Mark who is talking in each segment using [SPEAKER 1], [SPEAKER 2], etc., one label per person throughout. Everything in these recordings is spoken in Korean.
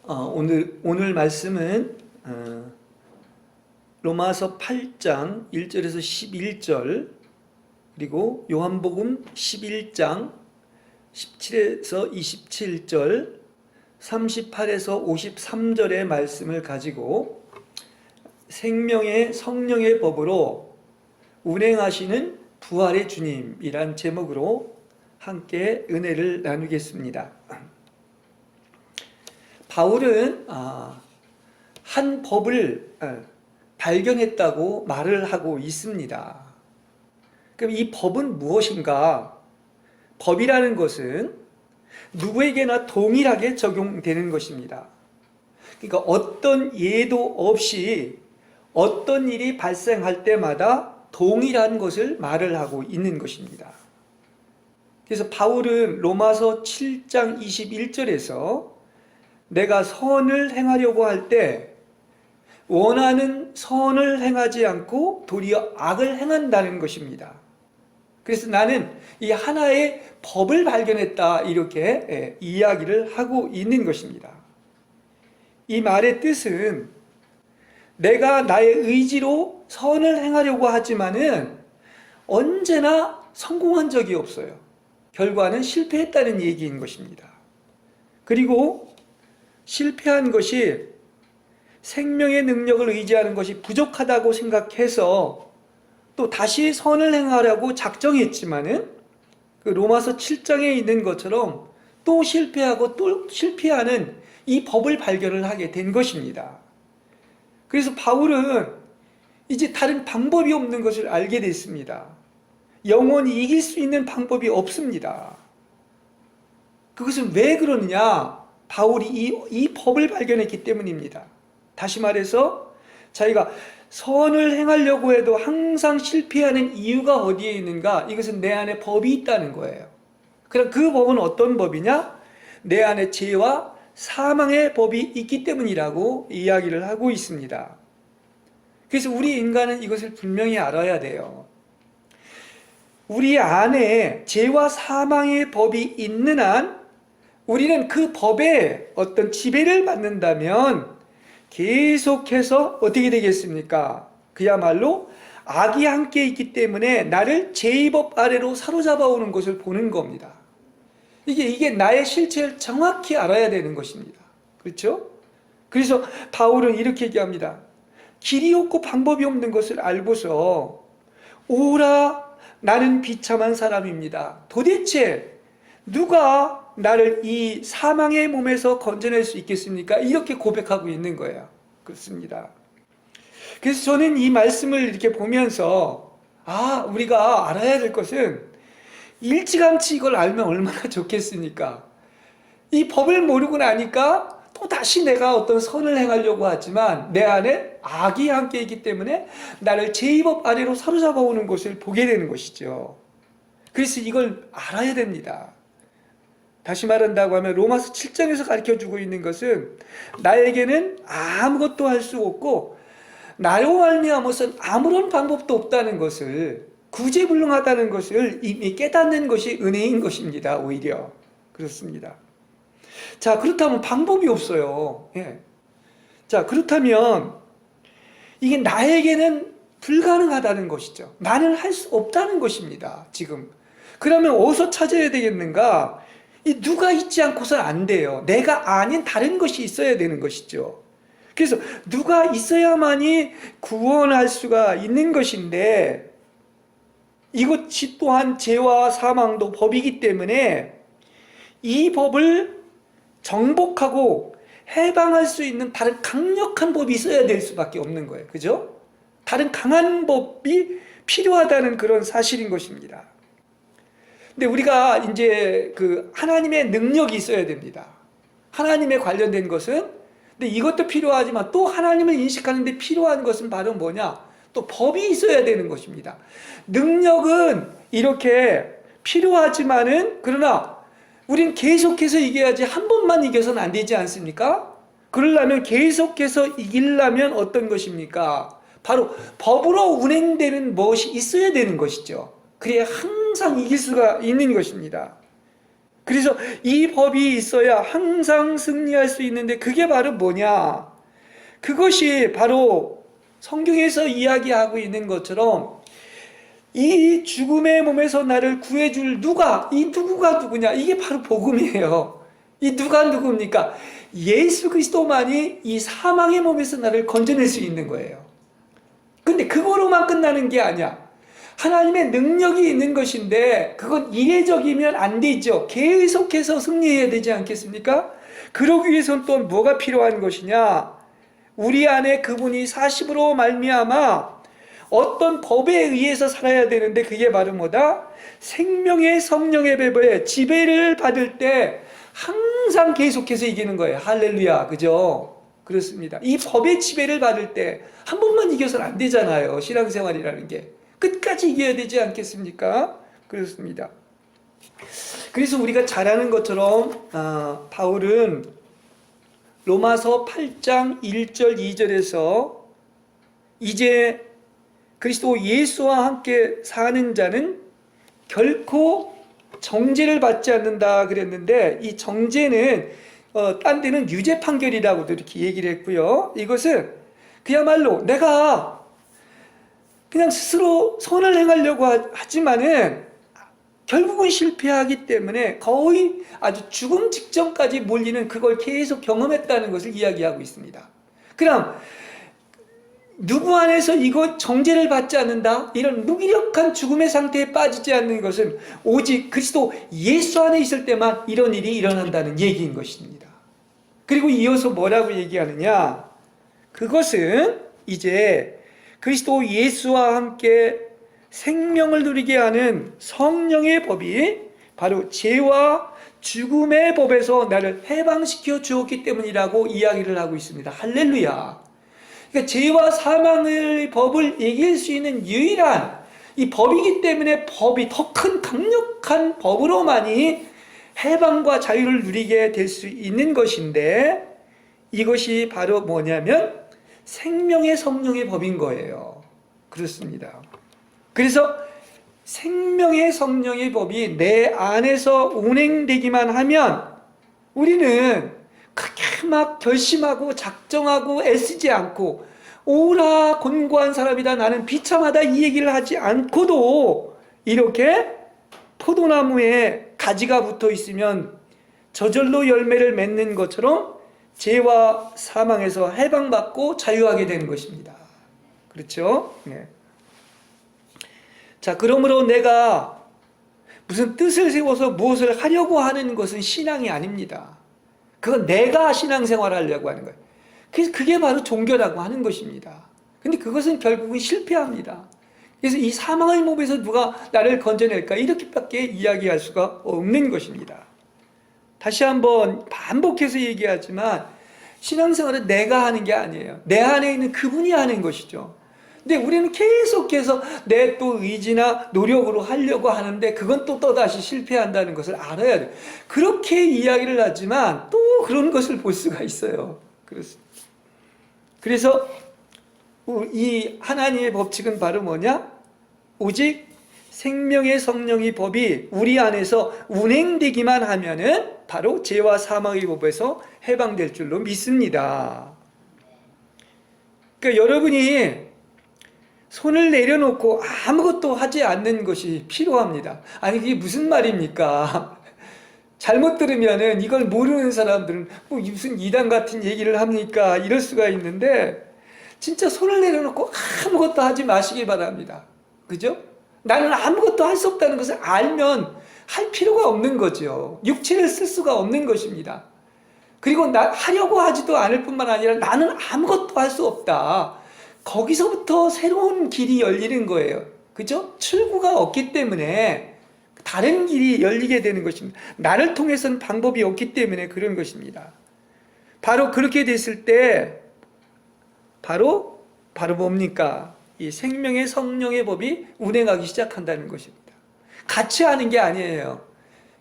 [SPEAKER 1] 오늘 말씀은 로마서 8장 1절에서 11절, 그리고 요한복음 11장 17에서 27절, 38에서 53절의 말씀을 가지고 생명의 성령의 법으로 운행하시는 부활의 주님이란 제목으로 함께 은혜를 나누겠습니다. 바울은 한 법을 발견했다고 말을 하고 있습니다. 그럼 이 법은 무엇인가? 법이라는 것은 누구에게나 동일하게 적용되는 것입니다. 그러니까 어떤 예도 없이 어떤 일이 발생할 때마다 동일한 것을 말을 하고 있는 것입니다. 그래서 바울은 로마서 7장 21절에서 내가 선을 행하려고 할 때 원하는 선을 행하지 않고 도리어 악을 행한다는 것입니다. 그래서 나는 이 하나의 법을 발견했다, 이렇게 이야기를 하고 있는 것입니다. 이 말의 뜻은 내가 나의 의지로 선을 행하려고 하지만은 언제나 성공한 적이 없어요. 결과는 실패했다는 얘기인 것입니다. 그리고 실패한 것이 생명의 능력을 의지하는 것이 부족하다고 생각해서 또 다시 선을 행하려고 작정했지만은 그 로마서 7장에 있는 것처럼 또 실패하고 또 실패하는 이 법을 발견을 하게 된 것입니다. 그래서 바울은 이제 다른 방법이 없는 것을 알게 됐습니다. 영원히 이길 수 있는 방법이 없습니다. 그것은 왜 그러느냐? 바울이 이 법을 발견했기 때문입니다. 다시 말해서 자기가 선을 행하려고 해도 항상 실패하는 이유가 어디에 있는가? 이것은 내 안에 법이 있다는 거예요. 그럼 그 법은 어떤 법이냐? 내 안에 죄와 사망의 법이 있기 때문이라고 이야기를 하고 있습니다. 그래서 우리 인간은 이것을 분명히 알아야 돼요. 우리 안에 죄와 사망의 법이 있는 한 우리는 그 법에 어떤 지배를 받는다면 계속해서 어떻게 되겠습니까? 그야말로 악이 함께 있기 때문에 나를 죄의 법 아래로 사로잡아 오는 것을 보는 겁니다. 이게 나의 실체를 정확히 알아야 되는 것입니다. 그렇죠? 그래서 바울은 이렇게 얘기합니다. 길이 없고 방법이 없는 것을 알고서 오라, 나는 비참한 사람입니다. 도대체 누가 나를 이 사망의 몸에서 건져낼 수 있겠습니까? 이렇게 고백하고 있는 거예요. 그렇습니다. 그래서 저는 이 말씀을 이렇게 보면서 우리가 알아야 될 것은 일찌감치 이걸 알면 얼마나 좋겠습니까? 이 법을 모르고 나니까 또 다시 내가 어떤 선을 행하려고 하지만 내 안에 악이 함께 있기 때문에 나를 죄의 법 아래로 사로잡아 오는 것을 보게 되는 것이죠. 그래서 이걸 알아야 됩니다. 다시 말한다고 하면 로마서 7장에서 가르쳐주고 있는 것은 나에게는 아무것도 할 수 없고 나로 말미암아서는 아무런 방법도 없다는 것을, 구제불능하다는 것을 이미 깨닫는 것이 은혜인 것입니다. 오히려 그렇습니다. 자, 그렇다면 방법이 없어요. 자, 그렇다면 이게 나에게는 불가능하다는 것이죠. 나는 할 수 없다는 것입니다. 지금 그러면 어디서 찾아야 되겠는가? 누가 있지 않고서는 안 돼요. 내가 아닌 다른 것이 있어야 되는 것이죠. 그래서 누가 있어야만이 구원할 수가 있는 것인데 이것이 또한 죄와 사망도 법이기 때문에 이 법을 정복하고 해방할 수 있는 다른 강력한 법이 있어야 될 수밖에 없는 거예요. 그죠? 다른 강한 법이 필요하다는 그런 사실인 것입니다. 근데 우리가 이제 그 하나님의 능력이 있어야 됩니다. 하나님에 관련된 것은, 근데 이것도 필요하지만 또 하나님을 인식하는데 필요한 것은 바로 뭐냐? 또 법이 있어야 되는 것입니다. 능력은 이렇게 필요하지만은 그러나 우린 계속해서 이겨야지 한 번만 이겨서는 안 되지 않습니까? 그러려면 계속해서 이기려면 어떤 것입니까? 바로 법으로 운행되는 무엇이 있어야 되는 것이죠. 그래야 항상 이길 수가 있는 것입니다. 그래서 이 법이 있어야 항상 승리할 수 있는데 그게 바로 뭐냐? 그것이 바로 성경에서 이야기하고 있는 것처럼 이 죽음의 몸에서 나를 구해줄 누가, 이 누구가 누구냐? 이게 바로 복음이에요. 이 누가 누굽니까? 예수 그리스도만이 이 사망의 몸에서 나를 건져낼 수 있는 거예요. 근데 그거로만 끝나는 게 아니야. 하나님의 능력이 있는 것인데 그건 이례적이면 안 되죠. 계속해서 승리해야 되지 않겠습니까? 그러기 위해서는 또 뭐가 필요한 것이냐? 우리 안에 그분이 사심으로 말미암아 어떤 법에 의해서 살아야 되는데 그게 바로 뭐다? 생명의 성령의 배부에 지배를 받을 때 항상 계속해서 이기는 거예요. 할렐루야. 그죠? 그렇습니다. 이 법의 지배를 받을 때 한 번만 이겨서는 안 되잖아요. 신앙생활이라는 게. 끝까지 이겨야 되지 않겠습니까? 그렇습니다. 그래서 우리가 잘 아는 것처럼 바울은 로마서 8장 1절 2절에서 이제 그리스도 예수와 함께 사는 자는 결코 정죄를 받지 않는다 그랬는데 이 정죄는 딴 데는 유죄 판결이라고도 이렇게 얘기를 했고요. 이것은 그야말로 내가 그냥 스스로 선을 행하려고 하지만은 결국은 실패하기 때문에 거의 아주 죽음 직전까지 몰리는 그걸 계속 경험했다는 것을 이야기하고 있습니다. 그럼 누구 안에서 이거 정죄를 받지 않는다? 이런 무기력한 죽음의 상태에 빠지지 않는 것은 오직 그리스도 예수 안에 있을 때만 이런 일이 일어난다는 얘기인 것입니다. 그리고 이어서 뭐라고 얘기하느냐? 그것은 이제 그리스도 예수와 함께 생명을 누리게 하는 성령의 법이 바로 죄와 죽음의 법에서 나를 해방시켜 주었기 때문이라고 이야기를 하고 있습니다. 할렐루야. 그러니까 죄와 사망의 법을 이길 수 있는 유일한 이 법이기 때문에 법이 더 큰 강력한 법으로만이 해방과 자유를 누리게 될 수 있는 것인데 이것이 바로 뭐냐면 생명의 성령의 법인 거예요. 그렇습니다. 그래서 생명의 성령의 법이 내 안에서 운행되기만 하면 우리는 그렇게 막 결심하고 작정하고 애쓰지 않고 오라 곤고한 사람이다 나는 비참하다 이 얘기를 하지 않고도 이렇게 포도나무에 가지가 붙어 있으면 저절로 열매를 맺는 것처럼 죄와 사망에서 해방받고 자유하게 되는 것입니다. 그렇죠? 네. 자, 그러므로 내가 무슨 뜻을 세워서 무엇을 하려고 하는 것은 신앙이 아닙니다. 그건 내가 신앙생활을 하려고 하는 거예요. 그래서 그게 바로 종교라고 하는 것입니다. 근데 그것은 결국은 실패합니다. 그래서 이 사망의 몸에서 누가 나를 건져낼까? 이렇게밖에 이야기할 수가 없는 것입니다. 다시 한번 반복해서 얘기하지만 신앙생활은 내가 하는 게 아니에요. 내 안에 있는 그분이 하는 것이죠. 근데 우리는 계속해서 내 또 의지나 노력으로 하려고 하는데 그건 또 또다시 실패한다는 것을 알아야 돼요. 그렇게 이야기를 하지만 또 그런 것을 볼 수가 있어요. 그래서 이 하나님의 법칙은 바로 뭐냐? 오직 생명의 성령의 법이 우리 안에서 운행되기만 하면은 바로 죄와 사망의 법에서 해방될 줄로 믿습니다. 그러니까 여러분이 손을 내려놓고 아무것도 하지 않는 것이 필요합니다. 아니 그게 무슨 말입니까? 잘못 들으면은 이걸 모르는 사람들은 뭐 무슨 이단 같은 얘기를 합니까? 이럴 수가 있는데 진짜 손을 내려놓고 아무것도 하지 마시기 바랍니다. 그죠? 나는 아무것도 할 수 없다는 것을 알면 할 필요가 없는 거죠. 육체를 쓸 수가 없는 것입니다. 그리고 하려고 하지도 않을 뿐만 아니라 나는 아무것도 할 수 없다. 거기서부터 새로운 길이 열리는 거예요. 그죠? 출구가 없기 때문에 다른 길이 열리게 되는 것입니다. 나를 통해서는 방법이 없기 때문에 그런 것입니다. 바로 그렇게 됐을 때 바로 뭡니까? 이 생명의 성령의 법이 운행하기 시작한다는 것입니다. 같이 하는 게 아니에요.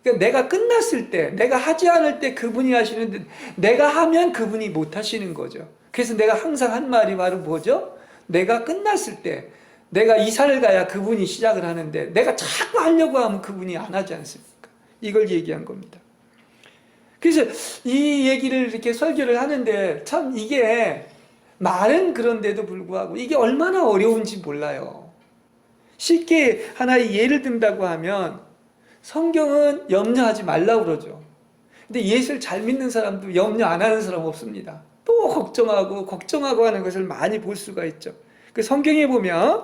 [SPEAKER 1] 그러니까 내가 끝났을 때, 내가 하지 않을 때 그분이 하시는데 내가 하면 그분이 못 하시는 거죠. 그래서 내가 항상 한 말이 바로 뭐죠? 내가 끝났을 때, 내가 이사를 가야 그분이 시작을 하는데 내가 자꾸 하려고 하면 그분이 안 하지 않습니까? 이걸 얘기한 겁니다. 그래서 이 얘기를 이렇게 설교를 하는데 참 이게 말은 그런데도 불구하고 이게 얼마나 어려운지 몰라요. 쉽게 하나의 예를 든다고 하면 성경은 염려하지 말라고 그러죠. 근데 예수를 잘 믿는 사람도 염려 안 하는 사람 없습니다. 또 걱정하고 하는 것을 많이 볼 수가 있죠. 그 성경에 보면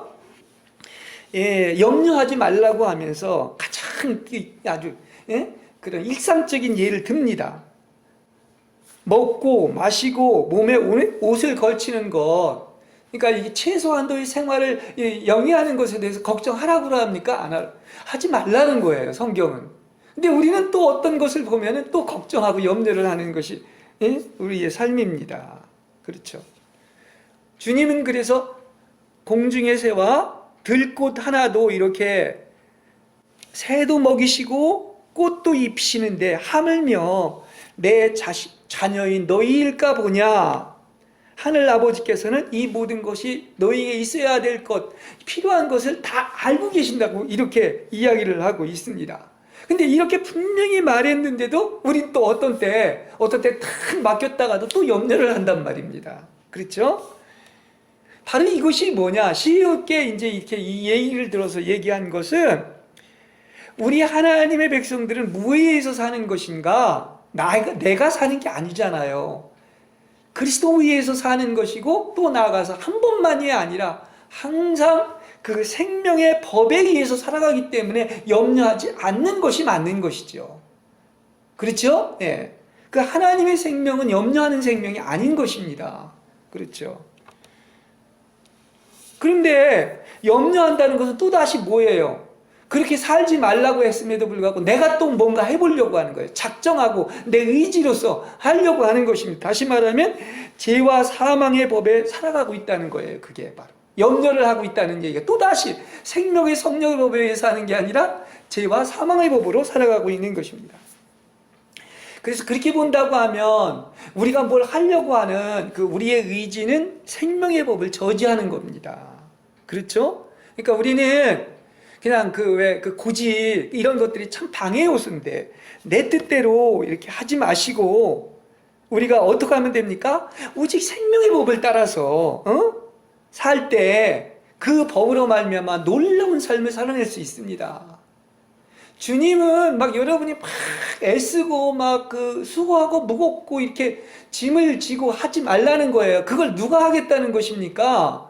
[SPEAKER 1] 염려하지 말라고 하면서 가장 아주 그런 일상적인 예를 듭니다. 먹고 마시고 몸에 옷을 걸치는 것, 그러니까 이게 최소한도의 생활을 영위하는 것에 대해서 걱정하라고 합니까? 안 하지 말라는 거예요, 성경은. 근데 우리는 또 어떤 것을 보면은 또 걱정하고 염려를 하는 것이 우리의 삶입니다. 그렇죠. 주님은 그래서 공중의 새와 들꽃 하나도 이렇게 새도 먹이시고 꽃도 입히시는데 하물며 내 자녀인 너희일까 보냐. 하늘 아버지께서는 이 모든 것이 너희에게 있어야 될 것, 필요한 것을 다 알고 계신다고 이렇게 이야기를 하고 있습니다. 근데 이렇게 분명히 말했는데도 우린 또 어떤 때 탁 맡겼다가도 또 염려를 한단 말입니다. 그렇죠? 바로 이것이 뭐냐? 쉽게 이제 이렇게 이 얘기를 들어서 얘기한 것은 우리 하나님의 백성들은 무엇에 의해서 사는 것인가? 내가 사는 게 아니잖아요. 그리스도 위에서 사는 것이고 또 나아가서 한 번만이 아니라 항상 그 생명의 법에 의해서 살아가기 때문에 염려하지 않는 것이 맞는 것이죠. 그렇죠? 예. 그 하나님의 생명은 염려하는 생명이 아닌 것입니다. 그렇죠? 그런데 염려한다는 것은 또다시 뭐예요? 그렇게 살지 말라고 했음에도 불구하고 내가 또 뭔가 해보려고 하는 거예요. 작정하고 내 의지로서 하려고 하는 것입니다. 다시 말하면 죄와 사망의 법에 살아가고 있다는 거예요. 그게 바로 염려를 하고 있다는 얘기가 또다시 생명의 성령의 법에 의해서 하는 게 아니라 죄와 사망의 법으로 살아가고 있는 것입니다. 그래서 그렇게 본다고 하면 우리가 뭘 하려고 하는 그 우리의 의지는 생명의 법을 저지하는 겁니다. 그렇죠? 그러니까 우리는 그냥 그 고집 이런 것들이 참 방해 요소인데 내 뜻대로 이렇게 하지 마시고 우리가 어떻게 하면 됩니까? 오직 생명의 법을 따라서 살 때 그 법으로 말미암아 놀라운 삶을 살아낼 수 있습니다. 주님은 막 여러분이 막 애쓰고 막 그 수고하고 무겁고 이렇게 짐을 지고 하지 말라는 거예요. 그걸 누가 하겠다는 것입니까?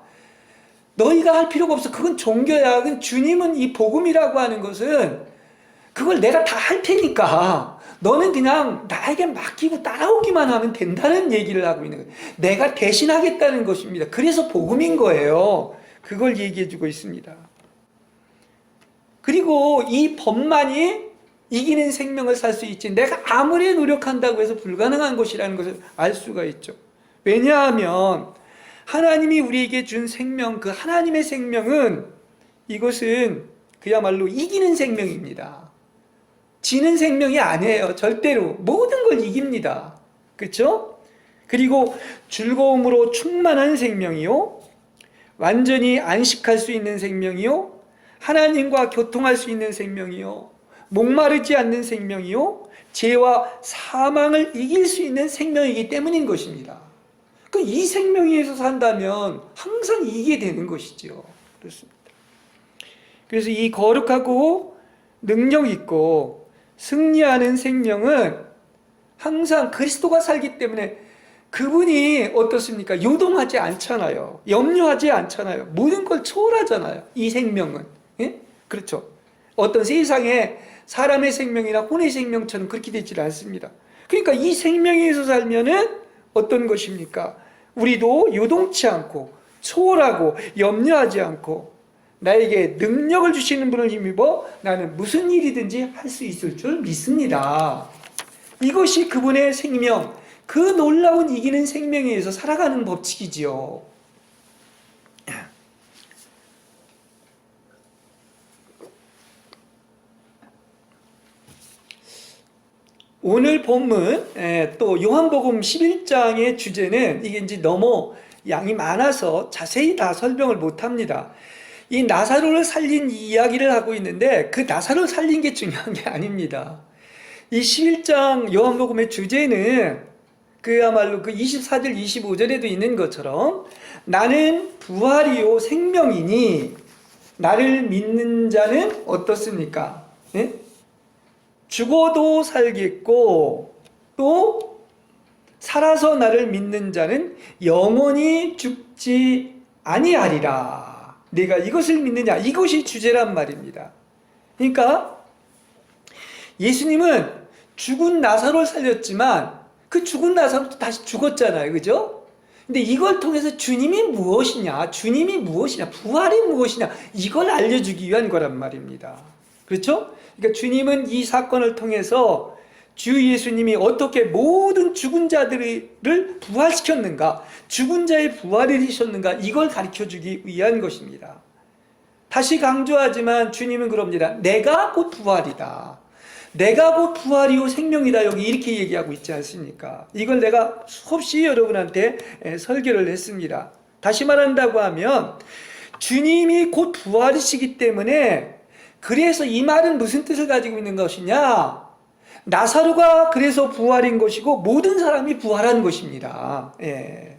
[SPEAKER 1] 너희가 할 필요가 없어. 그건 종교야. 주님은 이 복음이라고 하는 것은 그걸 내가 다 할 테니까 너는 그냥 나에게 맡기고 따라오기만 하면 된다는 얘기를 하고 있는 거예요. 내가 대신하겠다는 것입니다. 그래서 복음인 거예요. 그걸 얘기해 주고 있습니다. 그리고 이 법만이 이기는 생명을 살 수 있지 내가 아무리 노력한다고 해서 불가능한 것이라는 것을 알 수가 있죠. 왜냐하면 하나님이 우리에게 준 생명, 그 하나님의 생명은 이것은 그야말로 이기는 생명입니다. 지는 생명이 아니에요. 절대로 모든 걸 이깁니다. 그렇죠? 그리고 즐거움으로 충만한 생명이요, 완전히 안식할 수 있는 생명이요, 하나님과 교통할 수 있는 생명이요, 목마르지 않는 생명이요, 죄와 사망을 이길 수 있는 생명이기 때문인 것입니다. 이 생명에 의해서 산다면 항상 이기게 되는 것이죠. 그렇습니다. 그래서 이 거룩하고 능력 있고 승리하는 생명은 항상 그리스도가 살기 때문에 그분이 어떻습니까? 요동하지 않잖아요. 염려하지 않잖아요. 모든 걸 초월하잖아요. 이 생명은. 예? 그렇죠. 어떤 세상에 사람의 생명이나 혼의 생명처럼 그렇게 되지 않습니다. 그러니까 이 생명에 의해서 살면은 어떤 것입니까? 우리도 요동치 않고 초월하고 염려하지 않고 나에게 능력을 주시는 분을 힘입어 나는 무슨 일이든지 할 수 있을 줄 믿습니다. 이것이 그분의 생명, 그 놀라운 이기는 생명에 의해서 살아가는 법칙이지요. 오늘 본문 또 요한복음 11장의 주제는 이게 이제 너무 양이 많아서 자세히 다 설명을 못합니다. 이 나사로를 살린 이야기를 하고 있는데 그 나사로를 살린 게 중요한 게 아닙니다. 이 11장 요한복음의 주제는 그야말로 그 24절 25절에도 있는 것처럼 나는 부활이요 생명이니 나를 믿는 자는 어떻습니까? 예? 죽어도 살겠고 또 살아서 나를 믿는 자는 영원히 죽지 아니하리라. 내가 이것을 믿느냐, 이것이 주제란 말입니다. 그러니까 예수님은 죽은 나사로를 살렸지만 그 죽은 나사로도 다시 죽었잖아요. 그죠? 근데 이걸 통해서 주님이 무엇이냐, 부활이 무엇이냐, 이걸 알려주기 위한 거란 말입니다. 그렇죠? 그러니까 주님은 이 사건을 통해서 주 예수님이 어떻게 모든 죽은 자들을 부활시켰는가, 죽은 자의 부활을 이루셨는가, 이걸 가르쳐주기 위한 것입니다. 다시 강조하지만 주님은 그럽니다. 내가 곧 부활이다. 내가 곧 부활이요 생명이다. 여기 이렇게 얘기하고 있지 않습니까? 이걸 내가 수없이 여러분한테 설교를 했습니다. 다시 말한다고 하면 주님이 곧 부활이시기 때문에, 그래서 이 말은 무슨 뜻을 가지고 있는 것이냐? 나사로가 그래서 부활인 것이고 모든 사람이 부활한 것입니다. 예.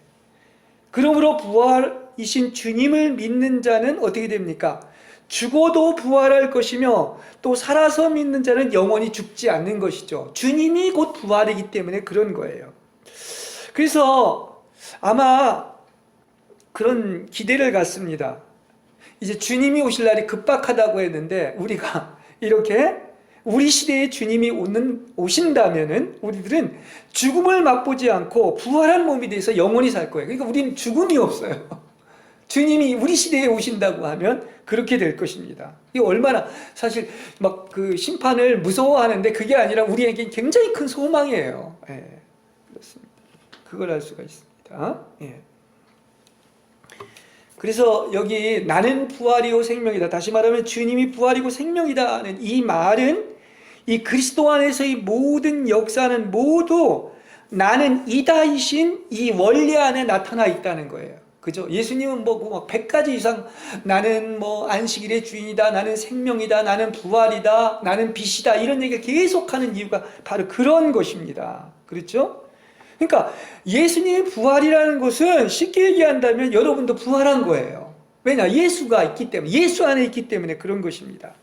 [SPEAKER 1] 그러므로 부활이신 주님을 믿는 자는 어떻게 됩니까? 죽어도 부활할 것이며 또 살아서 믿는 자는 영원히 죽지 않는 것이죠. 주님이 곧 부활이기 때문에 그런 거예요. 그래서 아마 그런 기대를 갖습니다. 이제 주님이 오실 날이 급박하다고 했는데, 우리가 이렇게 우리 시대에 주님이 오신다면은 우리들은 죽음을 맛보지 않고 부활한 몸이 돼서 영원히 살 거예요. 그러니까 우리는 죽음이 없어요. 주님이 우리 시대에 오신다고 하면 그렇게 될 것입니다. 이게 얼마나 사실 막 그 심판을 무서워하는데 그게 아니라 우리에게 굉장히 큰 소망이에요. 예, 그렇습니다. 그걸 알 수가 있습니다. 예. 그래서 여기 나는 부활이요 생명이다. 다시 말하면 주님이 부활이고 생명이다는 이 말은 이 그리스도 안에서의 모든 역사는 모두 나는 이다이신 이 원리 안에 나타나 있다는 거예요. 그죠? 예수님은 뭐 100가지 이상 나는 뭐 안식일의 주인이다, 나는 생명이다, 나는 부활이다, 나는 빛이다, 이런 얘기를 계속하는 이유가 바로 그런 것입니다. 그렇죠? 그러니까 예수님의 부활이라는 것은 쉽게 얘기한다면 여러분도 부활한 거예요. 왜냐? 예수가 있기 때문에, 예수 안에 있기 때문에 그런 것입니다.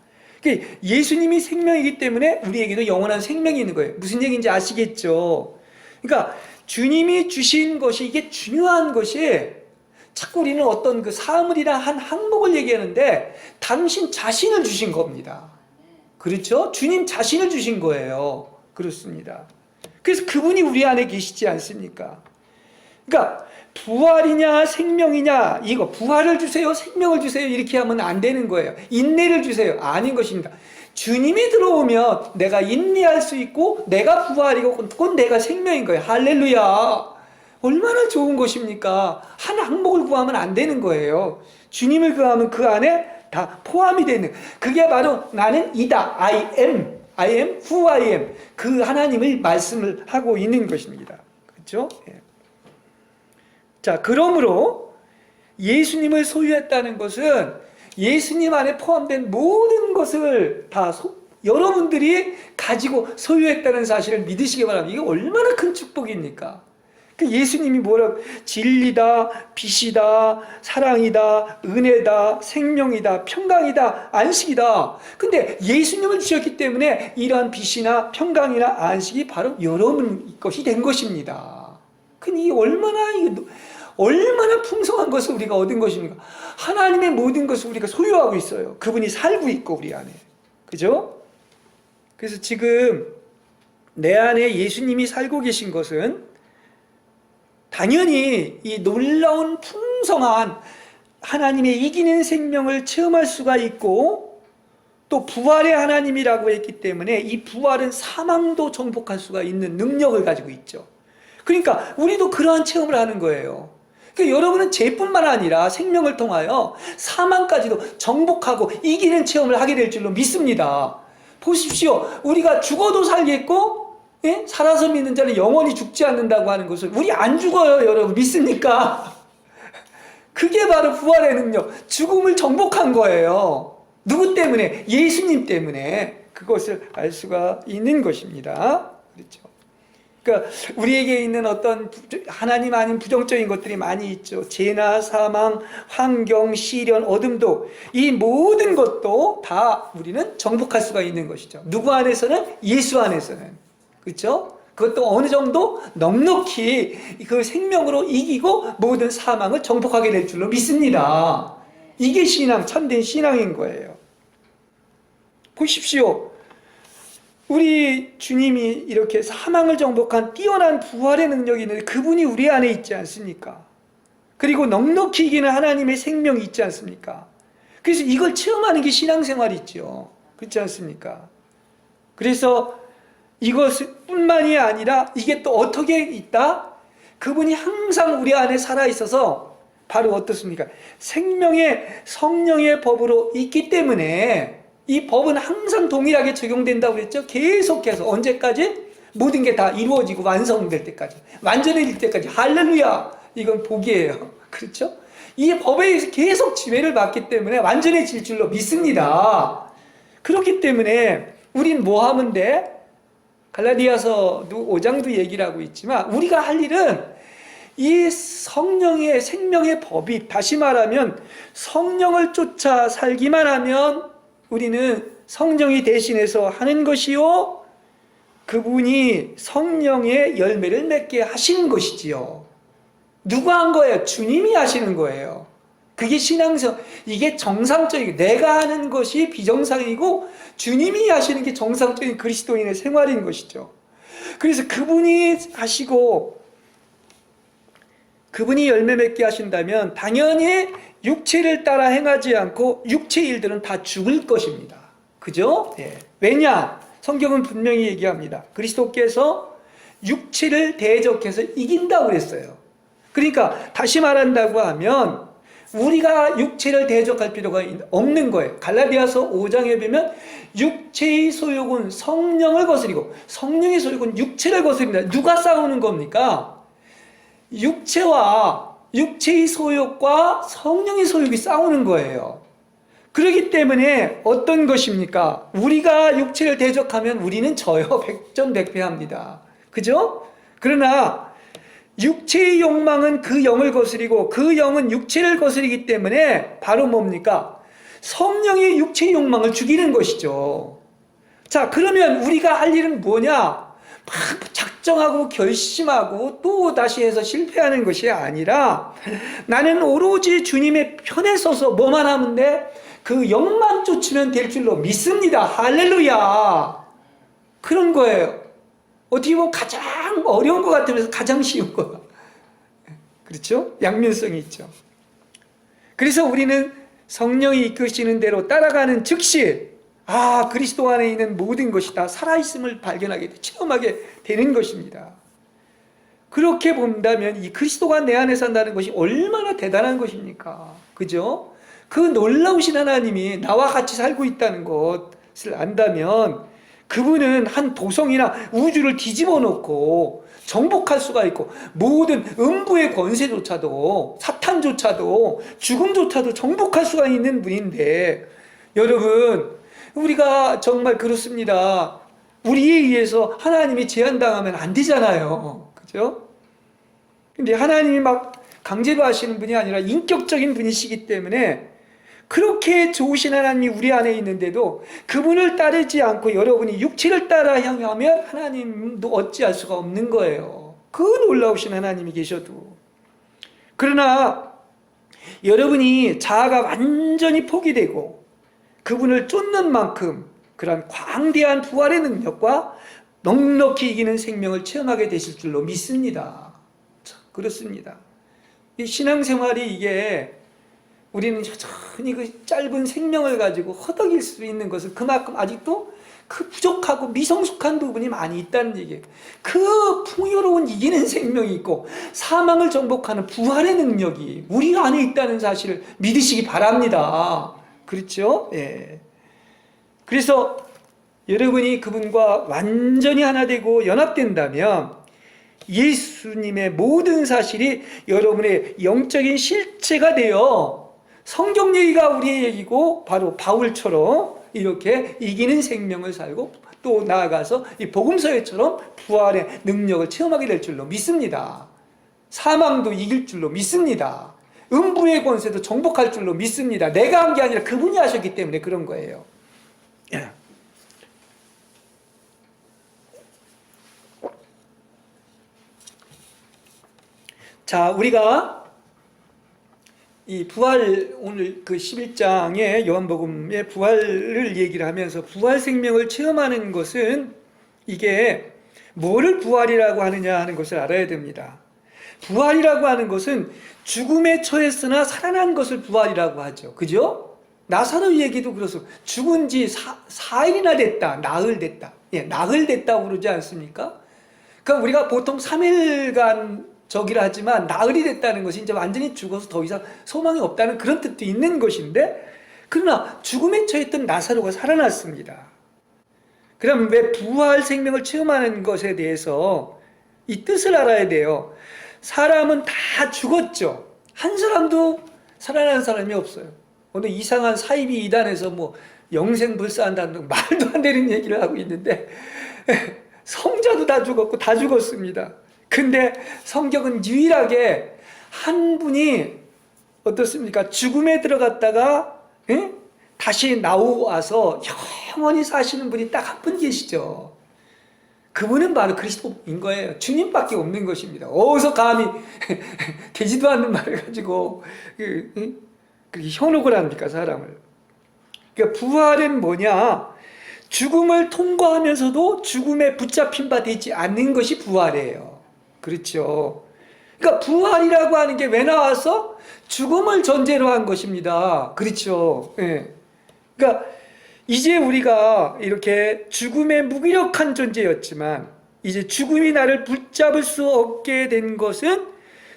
[SPEAKER 1] 그러니까 예수님이 생명이기 때문에 우리에게도 영원한 생명이 있는 거예요. 무슨 얘기인지 아시겠죠? 그러니까 주님이 주신 것이, 이게 중요한 것이, 자꾸 우리는 어떤 그 사물이나 한 항목을 얘기하는데 당신 자신을 주신 겁니다. 그렇죠? 주님 자신을 주신 거예요. 그렇습니다. 그래서 그분이 우리 안에 계시지 않습니까? 그러니까 부활이냐 생명이냐, 이거 부활을 주세요, 생명을 주세요, 이렇게 하면 안 되는 거예요. 인내를 주세요, 아닌 것입니다. 주님이 들어오면 내가 인내할 수 있고 내가 부활이고 곧 내가 생명인 거예요. 할렐루야. 얼마나 좋은 것입니까? 한 항목을 구하면 안 되는 거예요. 주님을 구하면 그 안에 다 포함이 되는, 그게 바로 나는 이다, I am who I am, 그 하나님의 말씀을 하고 있는 것입니다. 그렇죠? 예. 자, 그러므로 예수님을 소유했다는 것은 예수님 안에 포함된 모든 것을 다 여러분들이 가지고 소유했다는 사실을 믿으시기 바랍니다. 이게 얼마나 큰 축복입니까? 그 예수님이 뭐라고, 진리다, 빛이다, 사랑이다, 은혜다, 생명이다, 평강이다, 안식이다. 근데 예수님을 주셨기 때문에 이러한 빛이나 평강이나 안식이 바로 여러분 것이 된 것입니다. 근데 이게 얼마나 풍성한 것을 우리가 얻은 것입니까? 하나님의 모든 것을 우리가 소유하고 있어요. 그분이 살고 있고 우리 안에. 그죠? 그래서 지금 내 안에 예수님이 살고 계신 것은 당연히 이 놀라운 풍성한 하나님의 이기는 생명을 체험할 수가 있고, 또 부활의 하나님이라고 했기 때문에 이 부활은 사망도 정복할 수가 있는 능력을 가지고 있죠. 그러니까 우리도 그러한 체험을 하는 거예요. 그러니까 여러분은 죄뿐만 아니라 생명을 통하여 사망까지도 정복하고 이기는 체험을 하게 될 줄로 믿습니다. 보십시오. 우리가 죽어도 살겠고, 예? 살아서 믿는 자는 영원히 죽지 않는다고 하는 것을, 우리 안 죽어요, 여러분. 믿습니까? 그게 바로 부활의 능력, 죽음을 정복한 거예요. 누구 때문에? 예수님 때문에. 그것을 알 수가 있는 것입니다. 그렇죠? 그러니까 우리에게 있는 어떤 하나님 아닌 부정적인 것들이 많이 있죠. 재나 사망, 환경, 시련, 어둠도, 이 모든 것도 다 우리는 정복할 수가 있는 것이죠. 누구 안에서는? 예수 안에서는. 그렇죠? 그것도 어느 정도 넉넉히 그 생명으로 이기고 모든 사망을 정복하게 될 줄로 믿습니다. 이게 신앙, 참된 신앙인 거예요. 보십시오. 우리 주님이 이렇게 사망을 정복한 뛰어난 부활의 능력이 있는데 그분이 우리 안에 있지 않습니까? 그리고 넉넉히 이기는 하나님의 생명이 있지 않습니까? 그래서 이걸 체험하는 게 신앙생활이죠. 그렇지 않습니까? 그래서 이것뿐만이 아니라 이게 또 어떻게 있다? 그분이 항상 우리 안에 살아있어서 바로 어떻습니까? 생명의 성령의 법으로 있기 때문에 이 법은 항상 동일하게 적용된다고 그랬죠? 계속해서 언제까지? 모든 게 다 이루어지고 완성될 때까지, 완전해질 때까지. 할렐루야! 이건 복이에요. 그렇죠? 이 법에 의해서 계속 지배를 받기 때문에 완전해질 줄로 믿습니다. 그렇기 때문에 우린 뭐 하면 돼? 갈라디아서 5장도 얘기를 하고 있지만 우리가 할 일은 이 성령의 생명의 법이, 다시 말하면 성령을 쫓아 살기만 하면 우리는 성령이 대신해서 하는 것이요, 그분이 성령의 열매를 맺게 하시는 것이지요. 누가 한 거예요? 주님이 하시는 거예요. 그게 신앙생, 이게 정상적이고, 내가 하는 것이 비정상이고 주님이 하시는 게 정상적인 그리스도인의 생활인 것이죠. 그래서 그분이 하시고 그분이 열매 맺게 하신다면 당연히 육체를 따라 행하지 않고 육체의 일들은 다 죽을 것입니다. 그죠? 예. 왜냐? 성경은 분명히 얘기합니다. 그리스도께서 육체를 대적해서 이긴다고 그랬어요. 그러니까 다시 말한다고 하면 우리가 육체를 대적할 필요가 없는 거예요. 갈라디아서 5장에 보면 육체의 소욕은 성령을 거스리고 성령의 소욕은 육체를 거스립니다. 누가 싸우는 겁니까? 육체와 육체의 소욕과 성령의 소욕이 싸우는 거예요. 그렇기 때문에 어떤 것입니까? 우리가 육체를 대적하면 우리는 져요. 백전백패합니다. 그죠? 그러나 육체의 욕망은 그 영을 거스리고 그 영은 육체를 거스리기 때문에 바로 뭡니까? 성령의 육체의 욕망을 죽이는 것이죠. 자, 그러면 우리가 할 일은 뭐냐? 막 작정하고 결심하고 또 다시 해서 실패하는 것이 아니라 나는 오로지 주님의 편에 서서 뭐만 하면 돼? 그 영만 쫓으면 될 줄로 믿습니다. 할렐루야. 그런 거예요. 어떻게 보면 가장 어려운 것 같으면서 가장 쉬운 거. 그렇죠? 양면성이 있죠. 그래서 우리는 성령이 이끄시는 대로 따라가는 즉시 그리스도 안에 있는 모든 것이 다 살아있음을 발견하게 체험하게 되는 것입니다. 그렇게 본다면 이 그리스도가 내 안에 산다는 것이 얼마나 대단한 것입니까? 그죠? 그 놀라우신 하나님이 나와 같이 살고 있다는 것을 안다면 그분은 한 도성이나 우주를 뒤집어 놓고 정복할 수가 있고 모든 음부의 권세조차도 사탄조차도 죽음조차도 정복할 수가 있는 분인데, 여러분 우리가 정말 그렇습니다. 우리에 의해서 하나님이 제한당하면 안 되잖아요. 그죠? 근데 하나님이 막 강제로 하시는 분이 아니라 인격적인 분이시기 때문에 그렇게 좋으신 하나님이 우리 안에 있는데도 그분을 따르지 않고 여러분이 육체를 따라 향하면 하나님도 어찌할 수가 없는 거예요. 그 놀라우신 하나님이 계셔도. 그러나 여러분이 자아가 완전히 포기되고 그분을 쫓는 만큼 그런 광대한 부활의 능력과 넉넉히 이기는 생명을 체험하게 되실 줄로 믿습니다. 그렇습니다. 이 신앙생활이 이게 우리는 여전히 그 짧은 생명을 가지고 허덕일 수 있는 것은 그만큼 아직도 그 부족하고 미성숙한 부분이 많이 있다는 얘기예요. 그 풍요로운 이기는 생명이 있고 사망을 정복하는 부활의 능력이 우리 안에 있다는 사실을 믿으시기 바랍니다. 그렇죠? 예. 그래서 여러분이 그분과 완전히 하나 되고 연합된다면 예수님의 모든 사실이 여러분의 영적인 실체가 되어 성경 얘기가 우리의 얘기고 바로 바울처럼 이렇게 이기는 생명을 살고 또 나아가서 이 복음서에처럼 부활의 능력을 체험하게 될 줄로 믿습니다. 사망도 이길 줄로 믿습니다. 음부의 권세도 정복할 줄로 믿습니다. 내가 한 게 아니라 그분이 하셨기 때문에 그런 거예요. 자, 우리가 이 부활, 오늘 그 11장의 요한복음의 부활을 얘기를 하면서 부활 생명을 체험하는 것은 이게 뭐를 부활이라고 하느냐 하는 것을 알아야 됩니다. 부활이라고 하는 것은 죽음에 처했으나 살아난 것을 부활이라고 하죠. 그죠? 나사로 얘기도 그렇습니다. 죽은 지 4일이나 됐다. 나흘 됐다. 예, 나흘 됐다고 그러지 않습니까? 그러니까 우리가 보통 3일간 저기라 하지만 나흘이 됐다는 것이 이제 완전히 죽어서 더 이상 소망이 없다는 그런 뜻도 있는 것인데, 그러나 죽음에 처했던 나사로가 살아났습니다. 그럼 왜 부활 생명을 체험하는 것에 대해서 이 뜻을 알아야 돼요. 사람은 다 죽었죠. 한 사람도 살아나는 사람이 없어요. 오늘 이상한 사이비 이단에서 뭐 영생불사한다는 말도 안 되는 얘기를 하고 있는데 성자도 다 죽었고 다 죽었습니다. 근데 성경은 유일하게 한 분이 어떻습니까? 죽음에 들어갔다가 다시 나와서 영원히 사시는 분이 딱 한 분 계시죠. 그분은 바로 그리스도인 거예요. 주님밖에 없는 것입니다. 어디서 감히 되지도 않는 말을 가지고 그렇게 현혹을 합니까, 사람을? 그러니까 부활은 뭐냐? 죽음을 통과하면서도 죽음에 붙잡힌 바 되지 않는 것이 부활이에요. 그렇죠. 그러니까 부활이라고 하는 게 왜 나와서? 죽음을 전제로 한 것입니다. 그렇죠. 예. 그러니까 이제 우리가 이렇게 죽음의 무기력한 존재였지만 이제 죽음이 나를 붙잡을 수 없게 된 것은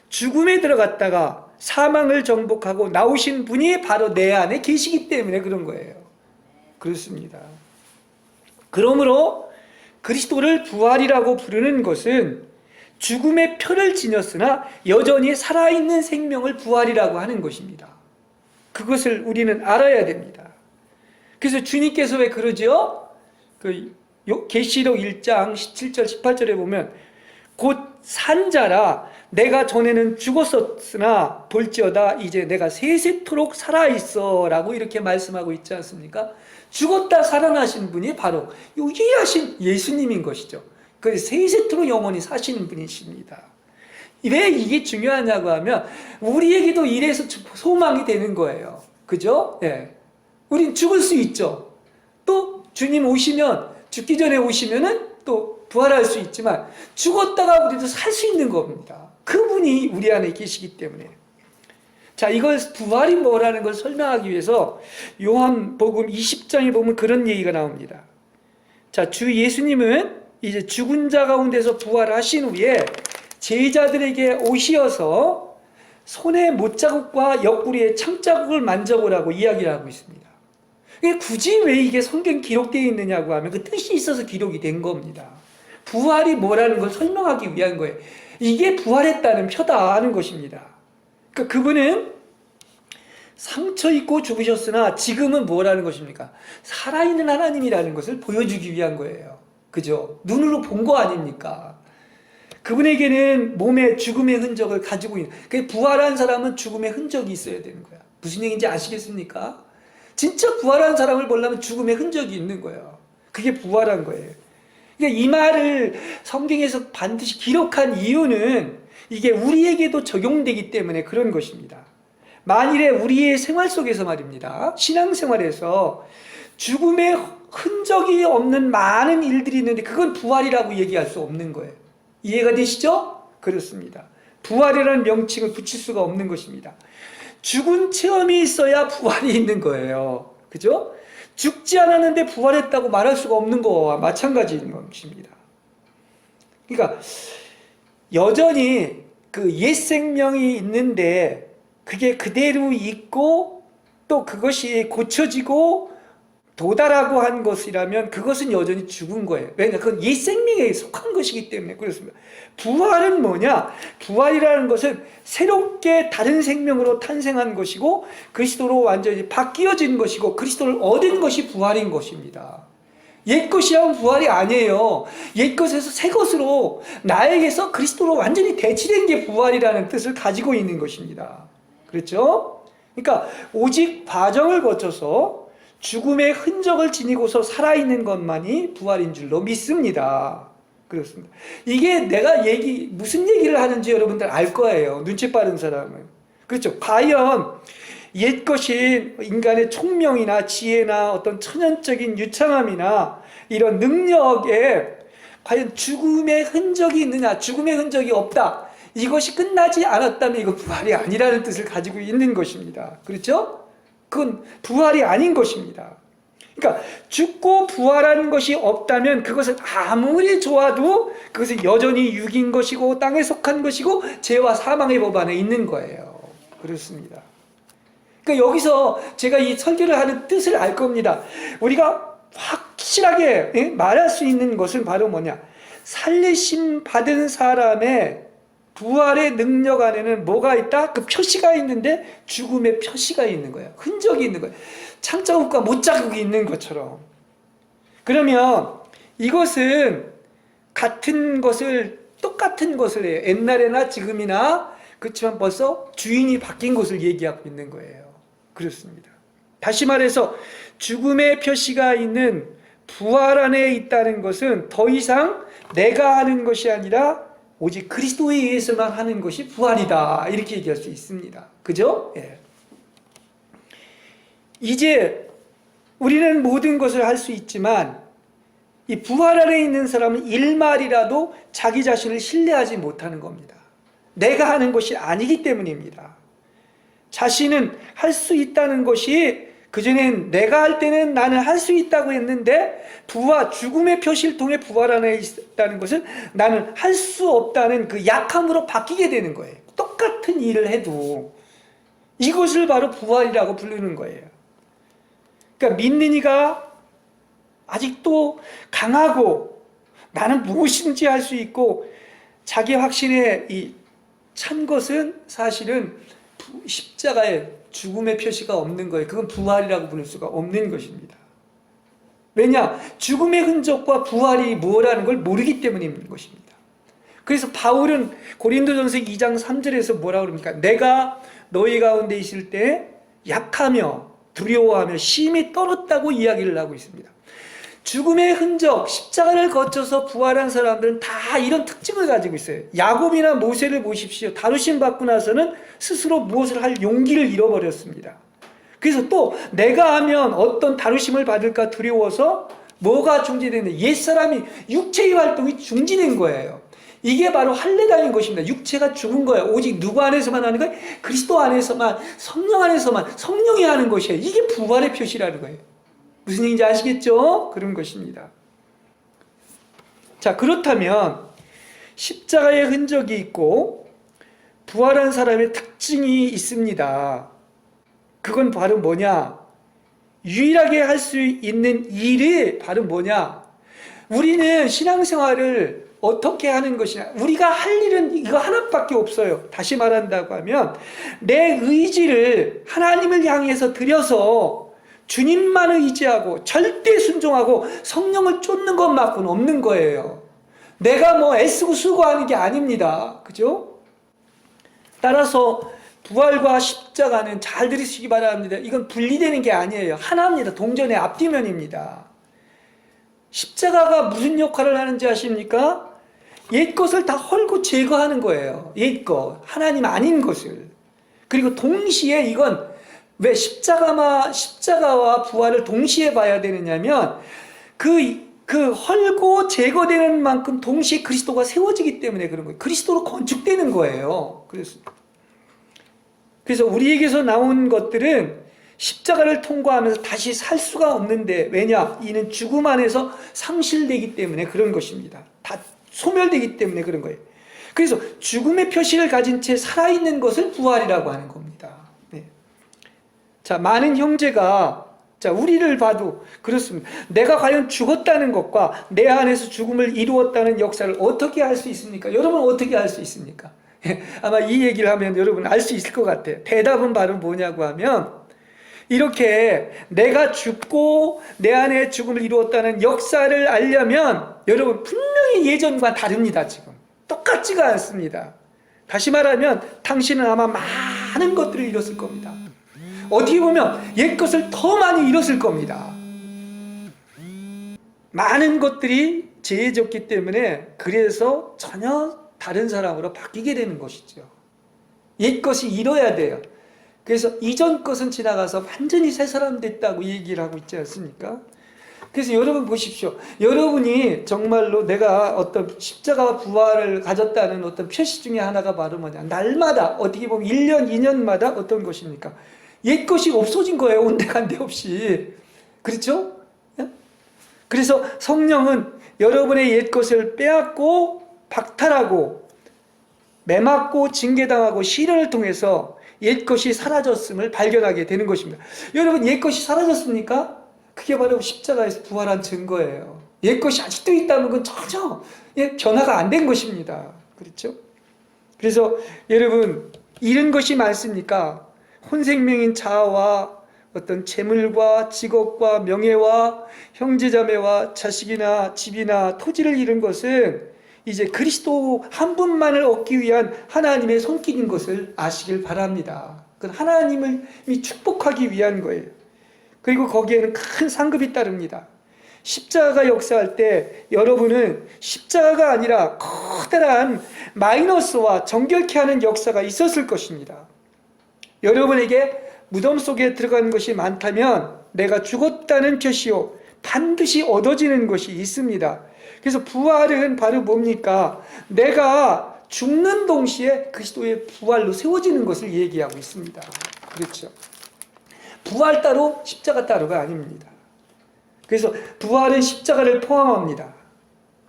[SPEAKER 1] 죽음에 들어갔다가 사망을 정복하고 나오신 분이 바로 내 안에 계시기 때문에 그런 거예요. 그렇습니다. 그러므로 그리스도를 부활이라고 부르는 것은 죽음의 표를 지녔으나 여전히 살아있는 생명을 부활이라고 하는 것입니다. 그것을 우리는 알아야 됩니다. 그래서 주님께서 왜 그러죠? 계시록 1장 17절 18절에 보면 곧 산자라 내가 전에는 죽었었으나 볼지어다 이제 내가 세세토록 살아있어 라고 이렇게 말씀하고 있지 않습니까? 죽었다 살아나신 분이 바로 유일하신 예수님인 것이죠. 그 세세토록 영원히 사시는 분이십니다. 왜 이게 중요하냐고 하면 우리에게도 이래서 소망이 되는 거예요. 그죠? 예. 우린 죽을 수 있죠. 또 주님 오시면, 죽기 전에 오시면은 또 부활할 수 있지만 죽었다가 우리도 살 수 있는 겁니다. 그분이 우리 안에 계시기 때문에. 자, 이걸 부활이 뭐라는 걸 설명하기 위해서 요한복음 20장에 보면 그런 얘기가 나옵니다. 자, 주 예수님은 이제 죽은 자 가운데서 부활하신 후에 제자들에게 오시어서 손의 못자국과 옆구리의 창자국을 만져보라고 이야기를 하고 있습니다. 굳이 왜 이게 성경 기록되어 있느냐고 하면 그 뜻이 있어서 기록이 된 겁니다. 부활이 뭐라는 걸 설명하기 위한 거예요. 이게 부활했다는 표다 하는 것입니다. 그러니까 그분은 상처 입고 죽으셨으나 지금은 뭐라는 것입니까? 살아있는 하나님이라는 것을 보여주기 위한 거예요. 그죠? 눈으로 본 거 아닙니까? 그분에게는 몸에 죽음의 흔적을 가지고 있는, 부활한 사람은 죽음의 흔적이 있어야 되는 거야. 무슨 얘기인지 아시겠습니까? 진짜 부활한 사람을 보려면 죽음의 흔적이 있는 거예요. 그게 부활한 거예요. 그러니까 이 말을 성경에서 반드시 기록한 이유는 이게 우리에게도 적용되기 때문에 그런 것입니다. 만일에 우리의 생활 속에서 말입니다. 신앙생활에서 죽음의 흔적이 없는 많은 일들이 있는데 그건 부활이라고 얘기할 수 없는 거예요. 이해가 되시죠? 그렇습니다. 부활이라는 명칭을 붙일 수가 없는 것입니다. 죽은 체험이 있어야 부활이 있는 거예요. 그죠? 죽지 않았는데 부활했다고 말할 수가 없는 거와 마찬가지인 것입니다. 그러니까 여전히 그 옛 생명이 있는데 그게 그대로 있고 또 그것이 고쳐지고 도달하고 한 것이라면 그것은 여전히 죽은 거예요. 왜냐? 그건 옛 생명에 속한 것이기 때문에 그렇습니다. 부활은 뭐냐? 부활이라는 것은 새롭게 다른 생명으로 탄생한 것이고 그리스도로 완전히 바뀌어진 것이고 그리스도를 얻은 것이 부활인 것입니다. 옛 것이라면 부활이 아니에요. 옛 것에서 새 것으로 나에게서 그리스도로 완전히 대치된 게 부활이라는 뜻을 가지고 있는 것입니다. 그렇죠? 그러니까 오직 과정을 거쳐서 죽음의 흔적을 지니고서 살아있는 것만이 부활인 줄로 믿습니다. 그렇습니다. 이게 내가 무슨 얘기를 하는지 여러분들 알 거예요. 눈치 빠른 사람은. 그렇죠. 과연 옛 것인 인간의 총명이나 지혜나 어떤 천연적인 유창함이나 이런 능력에 과연 죽음의 흔적이 있느냐, 죽음의 흔적이 없다. 이것이 끝나지 않았다면 이거 부활이 아니라는 뜻을 가지고 있는 것입니다. 그렇죠? 그건 부활이 아닌 것입니다. 그러니까 죽고 부활한 것이 없다면 그것은 아무리 좋아도 그것은 여전히 육인 것이고 땅에 속한 것이고 죄와 사망의 법 안에 있는 거예요. 그렇습니다. 그러니까 여기서 제가 이 설교를 하는 뜻을 알 겁니다. 우리가 확실하게 말할 수 있는 것은 바로 뭐냐? 살리심 받은 사람의 부활의 능력 안에는 뭐가 있다? 그 표시가 있는데 죽음의 표시가 있는 거예요. 흔적이 있는 거예요. 창자국과 못자국이 있는 것처럼. 그러면 이것은 똑같은 것을 해요. 옛날에나 지금이나 그렇지만 벌써 주인이 바뀐 것을 얘기하고 있는 거예요. 그렇습니다. 다시 말해서 죽음의 표시가 있는 부활 안에 있다는 것은 더 이상 내가 하는 것이 아니라 오직 그리스도에 의해서만 하는 것이 부활이다. 이렇게 얘기할 수 있습니다. 그죠? 예. 이제 우리는 모든 것을 할 수 있지만 이 부활 안에 있는 사람은 일말이라도 자기 자신을 신뢰하지 못하는 겁니다. 내가 하는 것이 아니기 때문입니다. 자신은 할 수 있다는 것이 그전엔 내가 할 때는 나는 할 수 있다고 했는데 죽음의 표시를 통해 부활 안에 있다는 것은 나는 할 수 없다는 그 약함으로 바뀌게 되는 거예요. 똑같은 일을 해도 이것을 바로 부활이라고 부르는 거예요. 그러니까 믿는 이가 아직도 강하고 나는 무엇인지 할 수 있고 자기 확신에 찬 것은 사실은 십자가에 죽음의 표시가 없는 거예요. 그건 부활이라고 부를 수가 없는 것입니다. 왜냐? 죽음의 흔적과 부활이 뭐라는 걸 모르기 때문인 것입니다. 그래서 바울은 고린도전서 2장 3절에서 뭐라고 그럽니까? 내가 너희 가운데 있을 때 약하며 두려워하며 심히 떨었다고 이야기를 하고 있습니다. 죽음의 흔적, 십자가를 거쳐서 부활한 사람들은 다 이런 특징을 가지고 있어요. 야곱이나 모세를 보십시오. 다루심 받고 나서는 스스로 무엇을 할 용기를 잃어버렸습니다. 그래서 또 내가 하면 어떤 다루심을 받을까 두려워서 뭐가 중지되는 옛사람이 육체의 활동이 중지된 거예요. 이게 바로 할례당인 것입니다. 육체가 죽은 거예요. 오직 누구 안에서만 하는 거예요? 그리스도 안에서만, 성령 안에서만, 성령이 하는 것이에요. 이게 부활의 표시라는 거예요. 무슨 얘기인지 아시겠죠? 그런 것입니다. 자, 그렇다면 십자가의 흔적이 있고 부활한 사람의 특징이 있습니다. 그건 바로 뭐냐? 유일하게 할 수 있는 일이 바로 뭐냐? 우리는 신앙생활을 어떻게 하는 것이냐? 우리가 할 일은 이거 하나밖에 없어요. 다시 말한다고 하면 내 의지를 하나님을 향해서 들여서 주님만 의지하고 절대 순종하고 성령을 쫓는 것만큼은 없는 거예요. 내가 애쓰고 수고하는 게 아닙니다. 그죠? 따라서 부활과 십자가는 잘 들으시기 바랍니다. 이건 분리되는 게 아니에요. 하나입니다. 동전의 앞뒤면입니다. 십자가가 무슨 역할을 하는지 아십니까? 옛 것을 다 헐고 제거하는 거예요. 옛 것, 하나님 아닌 것을. 그리고 동시에 이건 왜 십자가와 부활을 동시에 봐야 되느냐면 그 헐고 제거되는 만큼 동시에 그리스도가 세워지기 때문에 그런 거예요. 그리스도로 건축되는 거예요. 그래서 우리에게서 나온 것들은 십자가를 통과하면서 다시 살 수가 없는데 왜냐? 이는 죽음 안에서 상실되기 때문에 그런 것입니다. 다 소멸되기 때문에 그런 거예요. 그래서 죽음의 표시를 가진 채 살아있는 것을 부활이라고 하는 겁니다. 네. 자, 많은 형제가 자, 우리를 봐도 그렇습니다. 내가 과연 죽었다는 것과 내 안에서 죽음을 이루었다는 역사를 어떻게 알 수 있습니까? 여러분 어떻게 알 수 있습니까? 아마 이 얘기를 하면 여러분 알 수 있을 것 같아요. 대답은 바로 뭐냐고 하면, 이렇게 내가 죽고 내 안에 죽음을 이루었다는 역사를 알려면 여러분 분명히 예전과 다릅니다. 지금 똑같지가 않습니다. 다시 말하면 당신은 아마 많은 것들을 잃었을 겁니다. 어떻게 보면 옛것을 더 많이 잃었을 겁니다. 많은 것들이 죄졌기 때문에 그래서 전혀 다른 사람으로 바뀌게 되는 것이죠. 옛것이 잃어야 돼요. 그래서 이전 것은 지나가서 완전히 새 사람 됐다고 얘기를 하고 있지 않습니까? 그래서 여러분 보십시오. 여러분이 정말로 내가 어떤 십자가 부활을 가졌다는 어떤 표시 중에 하나가 바로 뭐냐, 날마다 어떻게 보면 1년, 2년마다 어떤 것입니까? 옛것이 없어진 거예요. 온데간데 없이. 그렇죠? 그래서 성령은 여러분의 옛것을 빼앗고 박탈하고 매맞고 징계당하고 시련을 통해서 옛것이 사라졌음을 발견하게 되는 것입니다. 여러분 옛것이 사라졌습니까? 그게 바로 십자가에서 부활한 증거예요. 옛것이 아직도 있다면 그건 전혀 변화가 안 된 것입니다. 그렇죠? 그래서 여러분 잃은 것이 많습니까? 혼생명인 자아와 어떤 재물과 직업과 명예와 형제자매와 자식이나 집이나 토지를 잃은 것은 이제 그리스도 한 분만을 얻기 위한 하나님의 손길인 것을 아시길 바랍니다. 그건 하나님을 축복하기 위한 거예요. 그리고 거기에는 큰 상급이 따릅니다. 십자가가 역사할 때 여러분은 십자가가 아니라 커다란 마이너스와 정결케 하는 역사가 있었을 것입니다. 여러분에게 무덤 속에 들어가는 것이 많다면 내가 죽었다는 표시요 반드시 얻어지는 것이 있습니다. 그래서 부활은 바로 뭡니까? 내가 죽는 동시에 그리스도의 부활로 세워지는 것을 얘기하고 있습니다. 그렇죠? 부활 따로 십자가 따로가 아닙니다. 그래서 부활은 십자가를 포함합니다.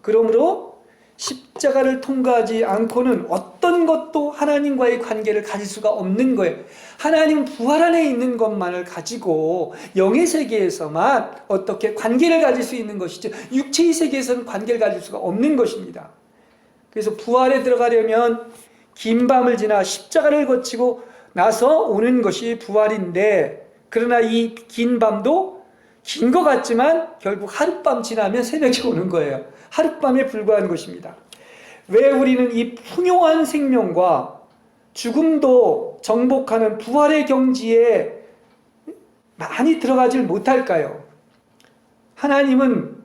[SPEAKER 1] 그러므로 십자가를 통과하지 않고는 어떤 것도 하나님과의 관계를 가질 수가 없는 거예요. 하나님은 부활 안에 있는 것만을 가지고 영의 세계에서만 어떻게 관계를 가질 수 있는 것이죠. 육체의 세계에서는 관계를 가질 수가 없는 것입니다. 그래서 부활에 들어가려면 긴 밤을 지나 십자가를 거치고 나서 오는 것이 부활인데, 그러나 이 긴 밤도 긴 것 같지만 결국 하룻밤 지나면 새벽이 오는 거예요. 하룻밤에 불과한 것입니다. 왜 우리는 이 풍요한 생명과 죽음도 정복하는 부활의 경지에 많이 들어가질 못할까요? 하나님은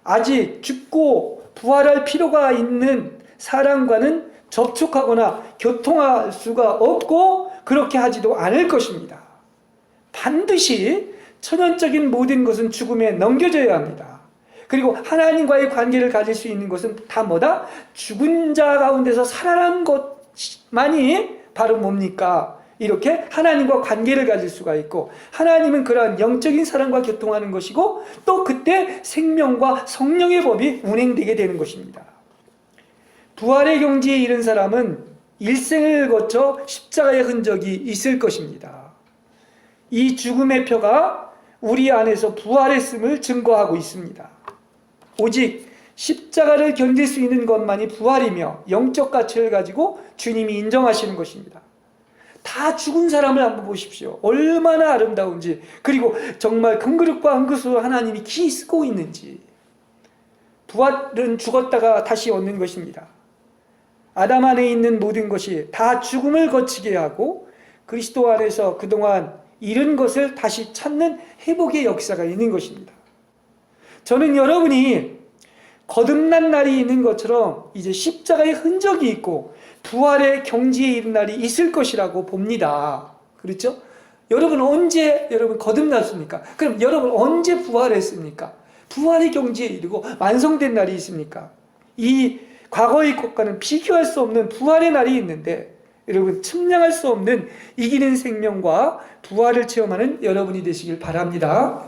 [SPEAKER 1] 아직 죽고 부활할 필요가 있는 사람과는 접촉하거나 교통할 수가 없고 그렇게 하지도 않을 것입니다. 반드시 천연적인 모든 것은 죽음에 넘겨져야 합니다. 그리고 하나님과의 관계를 가질 수 있는 것은 다 뭐다? 죽은 자 가운데서 살아난 것만이 바로 뭡니까? 이렇게 하나님과 관계를 가질 수가 있고, 하나님은 그러한 영적인 사랑과 교통하는 것이고, 또 그때 생명과 성령의 법이 운행되게 되는 것입니다. 부활의 경지에 이른 사람은 일생을 거쳐 십자가의 흔적이 있을 것입니다. 이 죽음의 표가 우리 안에서 부활했음을 증거하고 있습니다. 오직 십자가를 견딜 수 있는 것만이 부활이며 영적 가치를 가지고 주님이 인정하시는 것입니다. 다 죽은 사람을 한번 보십시오. 얼마나 아름다운지, 그리고 정말 금그릇과 흙그릇으로 하나님이 기 쓰고 있는지. 부활은 죽었다가 다시 얻는 것입니다. 아담 안에 있는 모든 것이 다 죽음을 거치게 하고 그리스도 안에서 그동안 잃은 것을 다시 찾는 회복의 역사가 있는 것입니다. 저는 여러분이 거듭난 날이 있는 것처럼 이제 십자가의 흔적이 있고 부활의 경지에 이른 날이 있을 것이라고 봅니다. 그렇죠? 여러분 언제 거듭났습니까? 그럼 여러분 언제 부활했습니까? 부활의 경지에 이르고 완성된 날이 있습니까? 이 과거의 것과는 비교할 수 없는 부활의 날이 있는데, 여러분 측량할 수 없는 이기는 생명과 부활을 체험하는 여러분이 되시길 바랍니다.